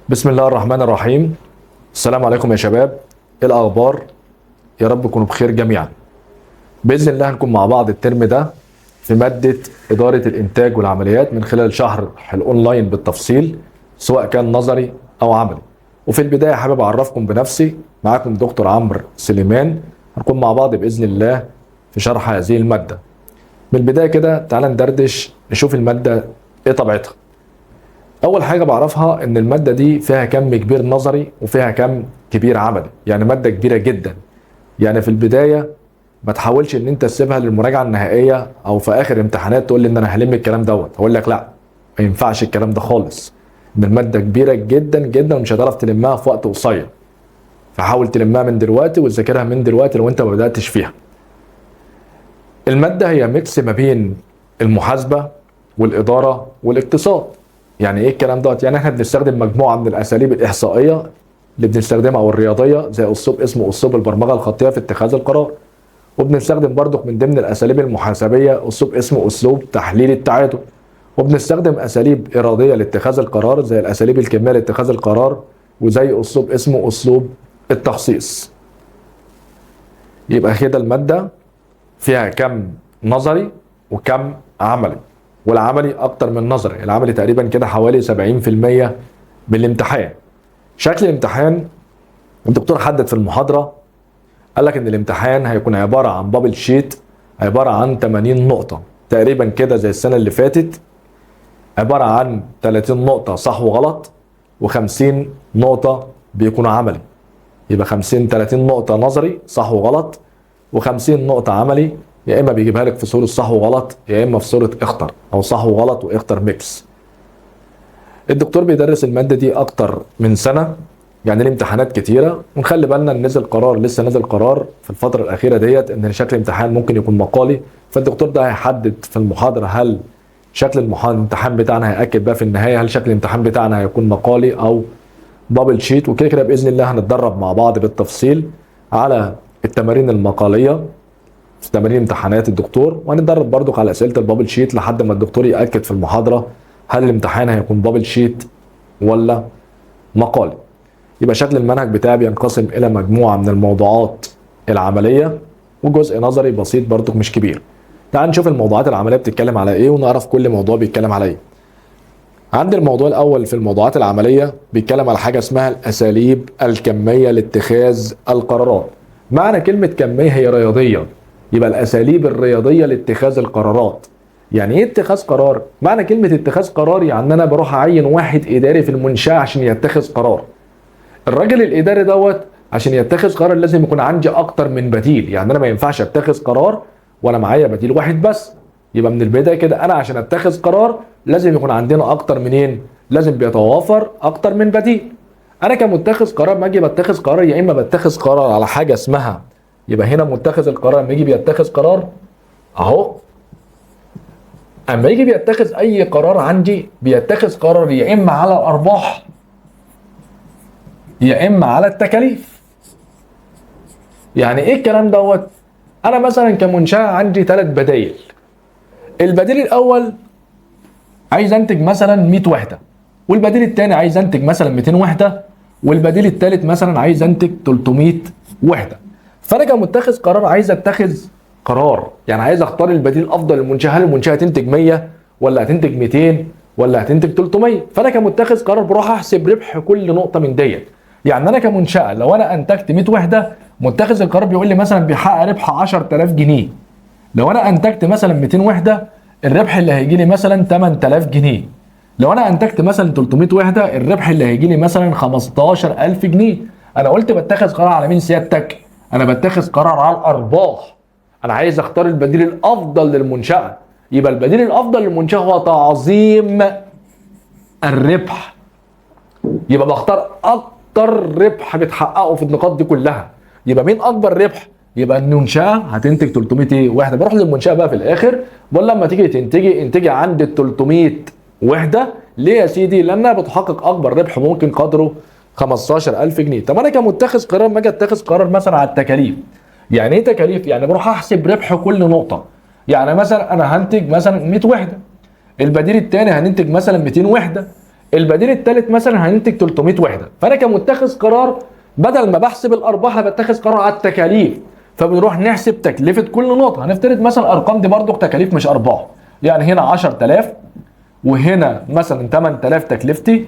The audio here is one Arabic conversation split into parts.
بسم الله الرحمن الرحيم. السلام عليكم يا شباب، ايه الاخبار؟ يا رب تكونوا بخير جميعا. باذن الله هنكون مع بعض الترم ده في ماده اداره الانتاج والعمليات من خلال شرح الاونلاين بالتفصيل، سواء كان نظري او عملي. وفي البدايه حابب اعرفكم بنفسي، معاكم دكتور عمرو سليمان. هنكون مع بعض باذن الله في شرح هذه الماده. من البدايه كده تعالى ندردش نشوف الماده ايه طبيعتها. اول حاجه بعرفها ان الماده دي فيها كم كبير نظري وفيها كم كبير عملي، يعني ماده كبيره جدا. يعني في البدايه ما تحاولش ان انت تسيبها للمراجعه النهائيه او في اخر امتحانات تقول لي ان انا هلم الكلام دوت. هقول لك لا، ما ينفعش الكلام ده خالص. ان الماده كبيره جدا جدا ومش هتعرف تلمها في وقت قصير، فحاول تلمها من دلوقتي وتذاكرها من دلوقتي لو انت ما بداتش فيها. الماده هي ميكس ما بين المحاسبه والاداره والاقتصاد. يعني ايه الكلام دوت؟ يعني احنا بنستخدم مجموعه من الاساليب الاحصائيه اللي بنستخدمها او الرياضيه، زي اسلوب اسمه اسلوب البرمجه الخطيه في اتخاذ القرار. وبنستخدم برضك من ضمن الاساليب المحاسبيه اسلوب اسمه اسلوب تحليل التعادل. وبنستخدم اساليب اراديه لاتخاذ القرار زي الاساليب الكميه لاتخاذ القرار، وزي اسلوب اسمه اسلوب التخصيص. يبقى كده الماده فيها كم نظري وكم عملي، والعملي اكتر من النظري. العملي تقريبا كده حوالي 70% من الامتحان. شكل الامتحان الدكتور حدد في المحاضرة، قال لك ان الامتحان هيكون عبارة عن بابل شيت، عبارة عن 80 نقطة تقريبا كده زي السنة اللي فاتت، عبارة عن 30 نقطة صح وغلط، و50 نقطة بيكونوا عملي. يبقى 30 نقطة نظري صح وغلط، و50 نقطة عملي، يا اما بيجيبها لك في صورة صح وغلط يا اما في صورة اختر او صح وغلط واختر ميكس. الدكتور بيدرس المادة دي اكتر من سنة، يعني الامتحانات كتيرة. ونخلي بالنا ان نزل قرار، لسه نازل قرار في الفترة الاخيرة ديت ان شكل الامتحان ممكن يكون مقالي. فالدكتور ده هيحدد في المحاضرة هل شكل الامتحان بتاعنا، هيأكد بقى في النهاية هل شكل الامتحان بتاعنا هيكون مقالي او بابل شيت. وكده كده باذن الله هنتدرب مع بعض بالتفصيل على التمارين المقاليه في تمارين امتحانات الدكتور، وهنتدرب برضو على اسئله البابل شيت لحد ما الدكتور ياكد في المحاضره هل الامتحان هيكون بابل شيت ولا مقالي. يبقى شكل المنهج بتاعي بينقسم الى مجموعه من الموضوعات العمليه وجزء نظري بسيط برضو مش كبير. تعال نشوف الموضوعات العمليه بتتكلم على ايه ونعرف كل موضوع بيتكلم على ايه. عندي الموضوع الأول في الموضوعات العملية بيتكلم على حاجة اسمها الأساليب الكمية لاتخاذ القرارات. معنى كلمة كمية هي رياضية، يبقى الأساليب الرياضية لاتخاذ القرارات. يعني إيه اتخاذ قرار؟ معنى كلمة اتخاذ قرار يعني أنا بروح أعين واحد إداري في المنشأة عشان يتخذ قرار. الراجل الإداري دوت عشان يتخذ قرار لازم يكون عندي أكتر من بديل. يعني أنا ما ينفعش أتخذ قرار وأنا معايا بديل واحد بس. يبقى من البدايه كده انا عشان اتخذ قرار لازم يكون عندنا اكتر منين؟ لازم بيتوافر اكتر من بديل. انا كمتخذ قرار ما اجي بتخذ قرار، يا اما بتخذ قرار على حاجه اسمها، يبقى هنا متخذ القرار لما يجي بيتخذ قرار اهو، اما يجي بيتخذ اي قرار عندي بيتخذ قرار يا اما على الارباح يا اما على التكاليف. يعني ايه الكلام دوت؟ انا مثلا كمنشاه عندي 3 بدايل. البديل الاول عايز انتج مثلا 100 وحده، والبديل الثاني عايز انتج مثلا 200 وحده، والبديل الثالث مثلا عايز انتج 300 وحده. فانا كمتخذ قرار عايز اتخذ قرار، يعني عايز اختار البديل الافضل للمنشاه. هل المنشاه هتنتج 100 ولا هتنتج 200 ولا هتنتج 300؟ فانا كمتخذ قرار بروح احسب ربح كل نقطه من ديت. يعني انا كمنشاه لو انا انتجت 100 وحده، متخذ القرار بيقول لي مثلا بيحقق ربح 10000 جنيه. لو انا انتجت مثلا 200 وحده الربح اللي هيجي لي مثلا 8000 جنيه. لو انا انتجت مثلا 300 وحده الربح اللي هيجي لي مثلا 15000 جنيه. انا قلت بتخذ قرار على مين سيادتك؟ انا بتخذ قرار على الارباح. انا عايز اختار البديل الافضل للمنشاه. يبقى البديل الافضل للمنشاه هو تعظيم الربح. يبقى بختار اكتر ربح بتحققه في النقاط دي كلها. يبقى مين اكبر ربح؟ يبقى المنشاه هتنتج 300 وحده. بروح للمنشاه بقى في الاخر بقول لما تيجي انتجي عند ال 300 وحده. ليه يا سيدي؟ لانها بتحقق اكبر ربح ممكن قدره 15000 جنيه. طب انا كمتخذ قرار ما اجي اتخذ قرار مثلا على التكاليف. يعني ايه تكاليف؟ يعني بروح احسب ربح كل نقطه. يعني مثلا انا هنتج مثلا 100 وحده، البديل الثاني هننتج مثلا 200 وحده، البديل الثالث مثلا هننتج 300 وحده، فانا كمتخذ قرار بدل ما بحسب الارباح انا بتخذ قرار على التكاليف، فبنروح نحسب تكلفه كل نقطه. هنفترض مثلا الارقام دي برضو تكاليف مش ارباح، يعني هنا 10000 وهنا مثلا 8000 تكلفتي،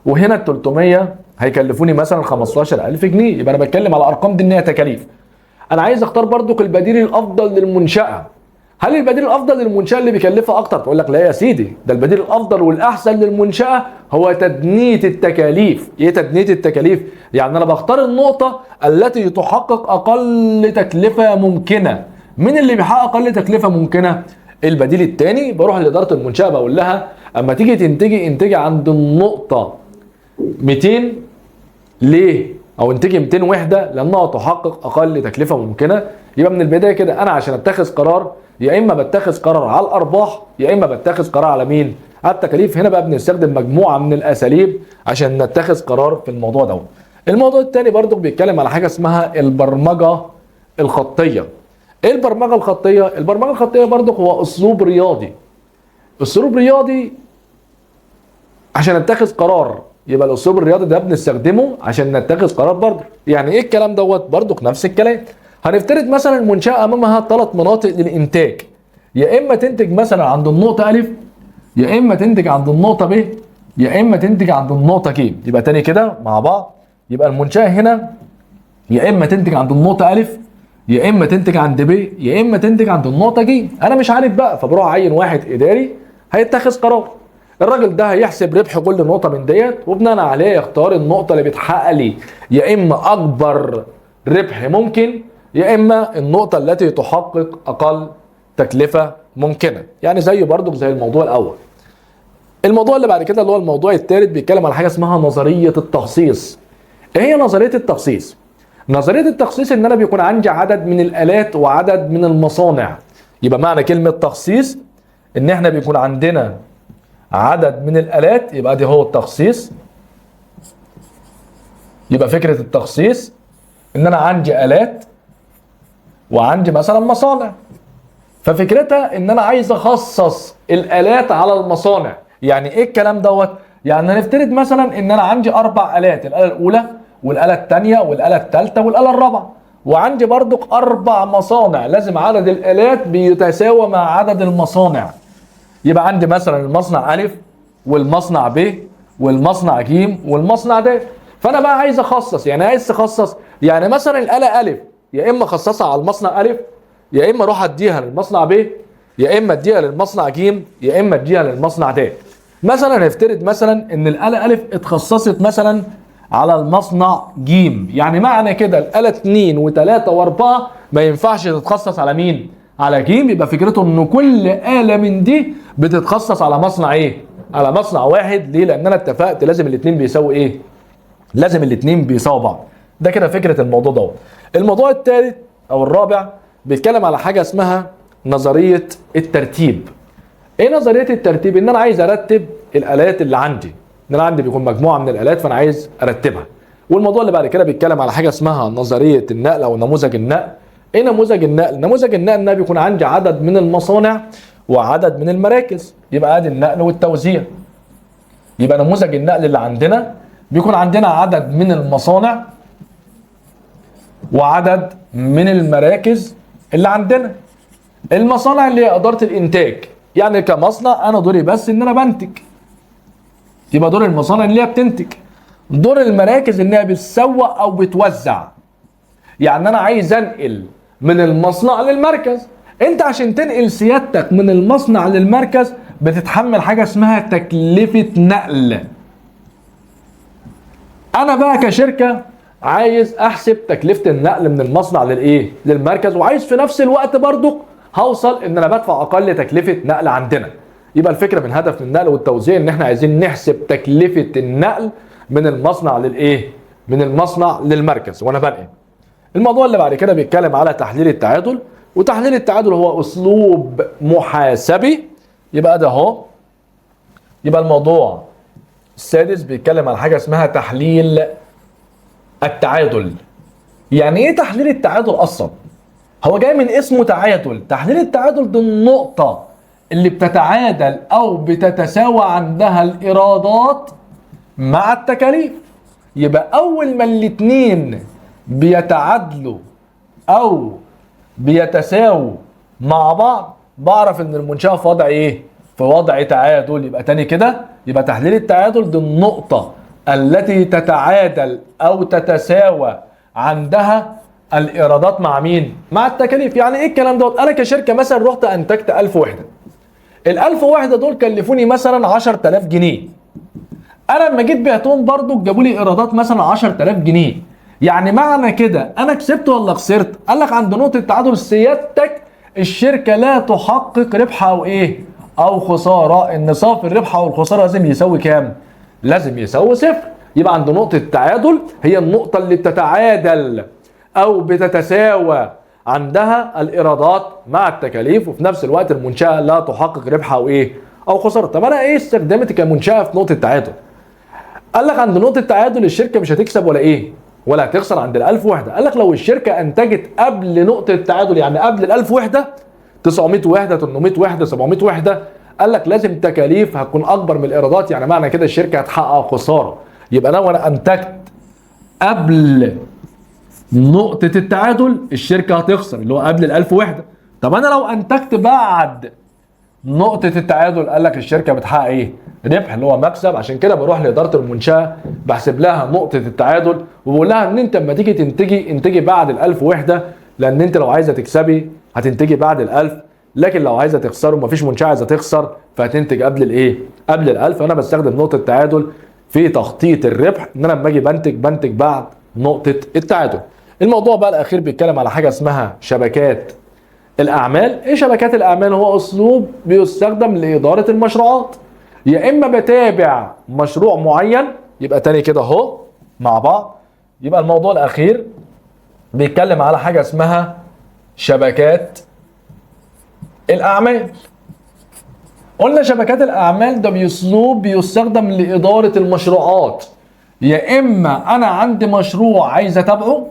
وهنا ال 300 هيكلفوني مثلا 15000 جنيه، يبقى انا بتكلم على الارقام دي ان هي تكاليف. انا عايز اختار برضو البديل الافضل للمنشاه. هل البديل الافضل للمنشاه اللي بيكلفها اكتر؟ تقول لك لا يا سيدي، ده البديل الافضل والاحسن للمنشاه هو تدنيه التكاليف. ايه تدنيه التكاليف؟ يعني انا بختار النقطه التي تحقق اقل تكلفه ممكنه. مين اللي بيحقق اقل تكلفه ممكنه؟ البديل الثاني. بروح لاداره المنشاه بقول لها اما تيجي انتجي عند النقطه 200 ليه؟ او انتجي 200 وحده لانها تحقق اقل تكلفه ممكنه. يبقى من البدايه كده انا عشان اتخذ قرار يا اما بتخذ قرار على الارباح يا اما بتخذ قرار على مين؟ على التكاليف. هنا بقى بنستخدم مجموعه من الاساليب عشان نتخذ قرار في الموضوع ده. الموضوع الثاني برضو بيتكلم على حاجه اسمها البرمجه الخطيه. ايه البرمجه الخطيه؟ البرمجه الخطيه برضو هو اسلوب رياضي. اسلوب رياضي عشان اتخذ قرار، يبقى الاسلوب الرياضي ده بنستخدمه عشان نتخذ قرار برضه. يعني ايه الكلام دوت؟ برضه نفس الكلام. هنفترض مثلا المنشاه امامها 3 مناطق للانتاج، يا اما تنتج مثلا عند النقطه الف، يا اما تنتج عند النقطه ب، يا اما تنتج عند النقطه ج. يبقى تاني كده مع بعض، يبقى المنشاه هنا يا اما تنتج عند النقطه الف، يا اما تنتج عند ب، يا اما تنتج عند النقطه ج. انا مش عارف بقى، فبروح اعين واحد اداري هيتخذ قرار. الراجل ده هيحسب ربح كل نقطه من ديت، وبناء عليه يختار النقطه اللي بتحقق لي يا اما اكبر ربح ممكن، يا اما النقطه التي تحقق اقل تكلفه ممكنه. يعني زي برضو زي الموضوع الاول. الموضوع اللي بعد كده اللي هو الموضوع الثالث بيتكلم على حاجه اسمها نظريه التخصيص. ايه هي نظريه التخصيص؟ نظريه التخصيص ان انا بيكون عندي عدد من الالات وعدد من المصانع. يبقى معنى كلمه تخصيص ان احنا بيكون عندنا عدد من الالات، يبقى دي هو التخصيص. يبقى فكره التخصيص ان انا عندي الات وعندي مثلا مصانع، ففكرتها ان انا عايز اخصص الالات على المصانع. يعني ايه الكلام دوت؟ يعني هنفترض مثلا ان انا عندي 4 الات، الاله الاولى والاله الثانيه والاله الثالثه والاله الرابعه، وعندي برضو 4 مصانع، لازم عدد الالات بيتساوى مع عدد المصانع. يبقى عندي مثلا المصنع أ والمصنع ب والمصنع ج والمصنع د. فأنا بقى عايز أخصص. يعني عايز تخصص، يعني مثلا الآلة أ يا إما أخصصها على المصنع أ، يا إما أروح أديها للمصنع ب، يا إما أديها للمصنع ج، يا إما أديها للمصنع د. مثلا نفترض مثلا إن الآلة أ اتخصصت مثلا على المصنع ج، يعني معنى كده الآلة 2 و3 و4 ما ينفعش تتخصص على مين؟ على ج. يبقى فكرته ان كل آلة من دي بتتخصص على مصنع ايه؟ على مصنع واحد. ليه؟ لان انا اتفقت لازم الاثنين بيساووا ايه؟ لازم الاثنين بيساووا بعض. ده كده فكرة الموضوع ده. الموضوع الثالث او الرابع بيتكلم على حاجة اسمها نظرية الترتيب. ايه نظرية الترتيب؟ ان انا عايز ارتب الآلات اللي عندي. ان انا عندي بيكون مجموعة من الآلات فانا عايز ارتبها. والموضوع اللي بعد كده بيتكلم على حاجة اسمها نظرية النقل او نموذج النقل. ايه نموذج النقل؟ نموذج النقل ان بيكون عندي عدد من المصانع وعدد من المراكز، يبقى ادي النقل والتوزيع. يبقى نموذج النقل اللي عندنا بيكون عندنا عدد من المصانع وعدد من المراكز اللي عندنا. المصانع اللي هي اداره الانتاج، يعني كمصنع انا دوري بس ان انا بنتج، يبقى دور المصانع اللي هي بتنتج. دور المراكز ان هي بتسوق او بتوزع، يعني انا عايز انقل من المصنع للمركز. انت عشان تنقل سيادتك من المصنع للمركز بتتحمل حاجه اسمها تكلفه نقل. انا بقى كشركه عايز احسب تكلفه النقل من المصنع للايه؟ للمركز، وعايز في نفس الوقت برضو هوصل ان انا بدفع اقل تكلفه نقل عندنا. يبقى الفكره من هدف النقل والتوزيع ان احنا عايزين نحسب تكلفه النقل من المصنع للايه؟ من المصنع للمركز وانا بنقل. الموضوع اللي بعد كده بيتكلم على تحليل التعادل، وتحليل التعادل هو اسلوب محاسبي. يبقى ده اهو. يبقى الموضوع السادس بيتكلم على حاجه اسمها تحليل التعادل. يعني ايه تحليل التعادل اصلا؟ هو جاي من اسمه تعادل. تحليل التعادل دي النقطه اللي بتتعادل او بتتساوى عندها الايرادات مع التكاليف. يبقى اول ما الاتنين بيتعادلوا او بيتساووا مع بعض بعرف ان المنشأة في وضع ايه؟ في وضع تعادل. يبقى تاني كده، يبقى تحليل التعادل دي النقطة التي تتعادل او تتساوى عندها الايرادات مع مين؟ مع التكاليف. يعني ايه الكلام دوت؟ انا كشركة مثلا رحت انتجت 1000 وحدة. ال 1000 وحدة دول كلفوني مثلا 10000 جنيه. انا لما جيت بعتهم برضو جابوا لي ايرادات مثلا 10000 جنيه. يعني معنى كده انا كسبت ولا خسرت؟ قال لك عند نقطه تعادل سيادتك الشركه لا تحقق ربح او ايه؟ او خساره. ان صافي الربح او الخساره لازم يساوي كام؟ لازم يساوي صفر. يبقى عند نقطه التعادل هي النقطه اللي بتتعادل او بتتساوى عندها الايرادات مع التكاليف، وفي نفس الوقت المنشاه لا تحقق ربح او ايه؟ او خساره. طب انا ايه استخدامتي كمنشاه في نقطه التعادل؟ قال لك عند نقطة تعادل الشركة مش هتكسب ولا ايه؟ ولا هتخسر عند ال1000 وحدة. قال لك لو الشركة انتجت قبل نقطة التعادل، يعني قبل ال1000 وحدة 900 وحدة 800 وحدة 700 وحدة، قال لك لازم تكاليف هتكون اكبر من الايرادات. يعني معنى كده الشركة هتحقق خسارة. يبقى انا وانا انتجت قبل نقطة التعادل الشركة هتخسر، اللي هو قبل ال1000 وحدة. طب انا لو انتجت بعد نقطة التعادل قال لك الشركة بتحقق ايه؟ ربح، اللي هو مكسب. عشان كده بروح لإدارة المنشأة بحسب لها نقطة التعادل وبقول لها ان انت لما تيجي انتجي بعد ال1000 وحدة، لان انت لو عايزة تكسبي هتنتجي بعد ال1000، لكن لو عايزة تخسر ومفيش منشأة عايزة تخسر فهتنتج قبل الايه؟ قبل ال1000. انا بستخدم نقطة التعادل في تخطيط الربح، ان انا لما اجي بنتج بعد نقطة التعادل. الموضوع بقى الاخير بيتكلم على حاجة اسمها شبكات الاعمال. ايه شبكات الاعمال؟ هو اسلوب بيستخدم لاداره المشروعات. يا اما بتابع مشروع معين، يبقى تاني كده اهو مع بعض. يبقى الموضوع الاخير بيتكلم على حاجه اسمها شبكات الاعمال. قلنا شبكات الاعمال ده باسلوب بيستخدم لاداره المشروعات. يا اما انا عندي مشروع عايز اتابعه،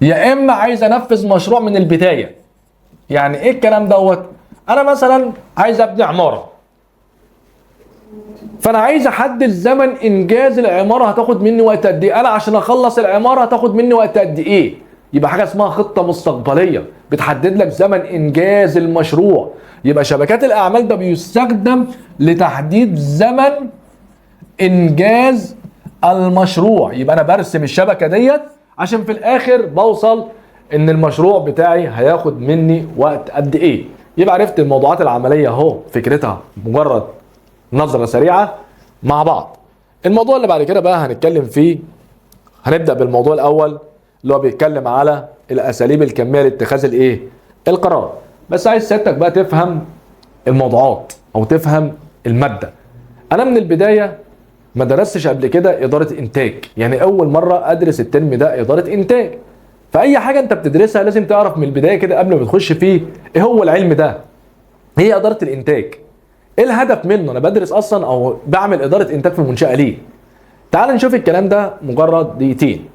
يا اما عايز انفذ مشروع من البدايه. يعني ايه الكلام دوت؟ انا مثلا عايز ابني عماره، فانا عايز احدد زمن انجاز العماره هتاخد مني وقت قد ايه. انا عشان اخلص العماره هتاخد مني وقت قد ايه. يبقى حاجه اسمها خطه مستقبليه بتحدد لك زمن انجاز المشروع. يبقى شبكات الاعمال ده بيستخدم لتحديد زمن انجاز المشروع. يبقى انا برسم الشبكه ديت عشان في الاخر بوصل ان المشروع بتاعي هياخد مني وقت قد ايه. يبقى عرفت الموضوعات العمليه اهو، فكرتها مجرد نظره سريعه مع بعض. الموضوع اللي بعد كده بقى هنتكلم فيه، هنبدا بالموضوع الاول اللي هو بيتكلم على الاساليب الكميه لاتخاذ الايه؟ القرار. بس عايز سيادتك بقى تفهم الموضوعات او تفهم الماده. انا من البدايه ما درستش قبل كده اداره انتاج، يعني اول مره ادرس الترم ده اداره انتاج. فاي حاجه انت بتدرسها لازم تعرف من البدايه كده قبل ما تخش فيه ايه هو العلم ده. هي اداره الانتاج، ايه الهدف منه؟ انا بدرس اصلا او بعمل اداره انتاج في المنشاه ليه؟ تعال نشوف الكلام ده مجرد دقيقتين.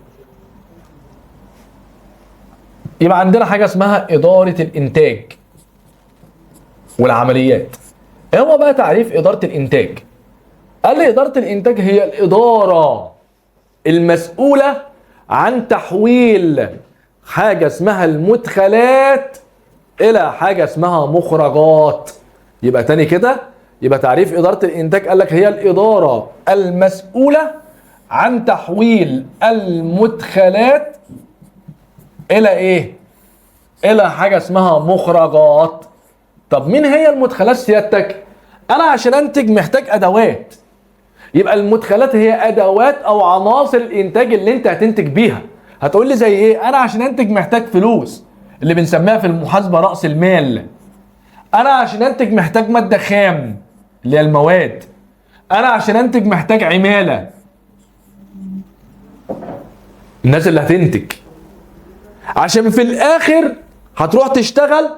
يبقى عندنا حاجه اسمها اداره الانتاج والعمليات. ايه هو بقى تعريف اداره الانتاج؟ قال لي اداره الانتاج هي الاداره المسؤوله عن تحويل حاجه اسمها المدخلات الى حاجه اسمها مخرجات. يبقى تاني كده، يبقى تعريف اداره الانتاج قال لك هي الاداره المسؤوله عن تحويل المدخلات الى ايه؟ الى حاجه اسمها مخرجات. طب مين هي المدخلات سيادتك؟ انا عشان انتج محتاج ادوات. يبقى المدخلات هي ادوات او عناصر الانتاج اللي انت هتنتج بيها. هتقول لي زي ايه؟ انا عشان انتج محتاج فلوس اللي بنسميها في المحاسبه راس المال. انا عشان انتج محتاج ماده خام اللي هي المواد. انا عشان انتج محتاج عماله، الناس اللي هتنتج، عشان في الاخر هتروح تشتغل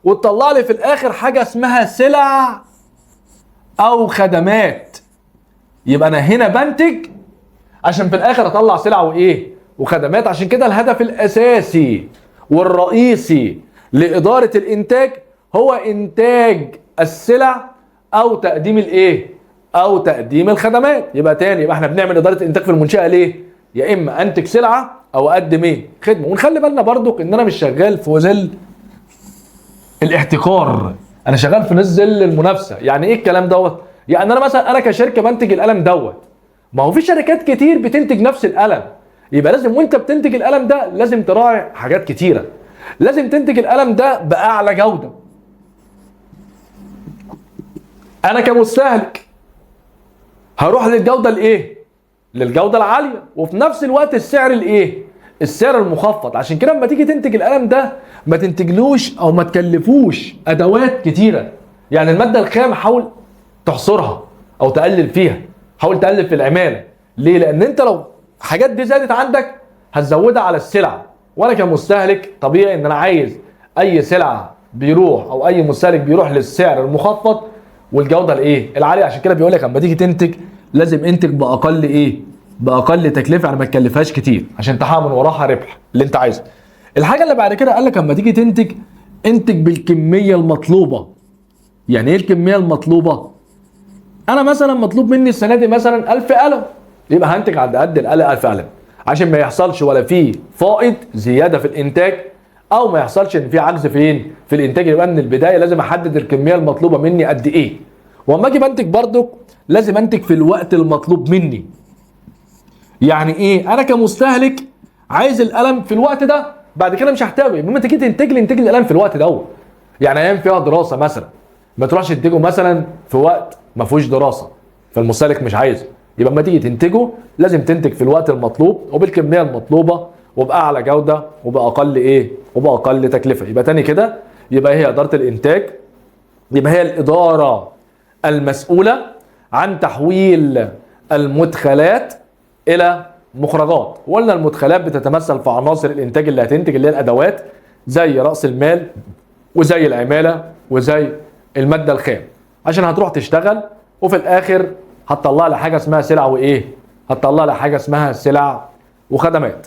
وتطلع لي في الاخر حاجه اسمها سلع او خدمات. يبقى انا هنا بنتج عشان في الاخر اطلع سلع وايه؟ وخدمات. عشان كده الهدف الاساسي والرئيسي لاداره الانتاج هو انتاج السلع او تقديم الايه؟ او تقديم الخدمات. يبقى تاني، يبقى احنا بنعمل اداره انتاج في المنشاه ليه؟ يا اما انتج سلعه او اقدم ايه؟ خدمه. ونخلي بالنا برضو ان انا مش شغال في ظل الاحتكار، انا شغال في ظل المنافسه. يعني ايه الكلام دوت؟ يعني انا مثلا انا كشركه بنتج القلم دوت، ما هو في شركات كتير بتنتج نفس القلم، يبقى لازم وانت بتنتج القلم ده لازم تراعي حاجات كتيره. لازم تنتج القلم ده باعلى جوده. انا كمستهلك هروح للجوده الايه؟ للجوده العاليه، وفي نفس الوقت السعر الايه؟ السعر المخفض. عشان كده لما تيجي تنتج القلم ده ما تنتجلوش او ما تكلفوش ادوات كتيره. يعني الماده الخام حاول تحصرها او تقلل فيها، حاول تقلل في العماله. ليه؟ لان انت لو حاجات دي زادت عندك هتزودها على السلع، وانا كمستهلك طبيعي ان انا عايز اي سلعه بيروح او اي مستهلك بيروح للسعر المخفض والجوده الايه؟ العاليه. عشان كده بيقول لك اما تيجي تنتج لازم انتج باقل ايه؟ باقل تكلفه، يعني ما تكلفهاش كتير عشان تحقق من وراها ربح اللي انت عايزه. الحاجه اللي بعد كده قال لك اما تيجي تنتج انتج بالكميه المطلوبه. يعني ايه الكميه المطلوبه؟ انا مثلا مطلوب مني السنه دي مثلا 1000 قلم، يبقى هنتج على قد القلم 1000 قلم عشان ما يحصلش ولا في فائض زياده في الانتاج او ما يحصلش ان في عجز فين؟ في الانتاج. يبقى من البدايه لازم احدد الكميه المطلوبه مني قد ايه. واما اجي بنتج برضك لازم انتج في الوقت المطلوب مني. يعني ايه؟ انا كمستهلك عايز القلم في الوقت ده، بعد كده مش هحتاجه. يبقى انت تيجي تنتج لي انتج لي القلم في الوقت دوت. يعني ايام فيها دراسه مثلا ما تروحش تنتجه مثلا في وقت ما فيهوش دراسه فالمستهلك مش عايزه. يبقى اما تيجي تنتجه لازم تنتج في الوقت المطلوب وبالكميه المطلوبه وباعلى جوده وباقل ايه؟ وباقل تكلفه. يبقى تاني كده، يبقى هي اداره الانتاج، يبقى هي الاداره المسؤوله عن تحويل المدخلات الى مخرجات. وقلنا المدخلات بتتمثل في عناصر الانتاج اللي هتنتج، اللي هي الادوات زي راس المال وزي العماله وزي الماده الخام، عشان هتروح تشتغل وفي الاخر هتطلع لي حاجه اسمها سلع وايه؟ هتطلع لي حاجه اسمها سلع وخدمات.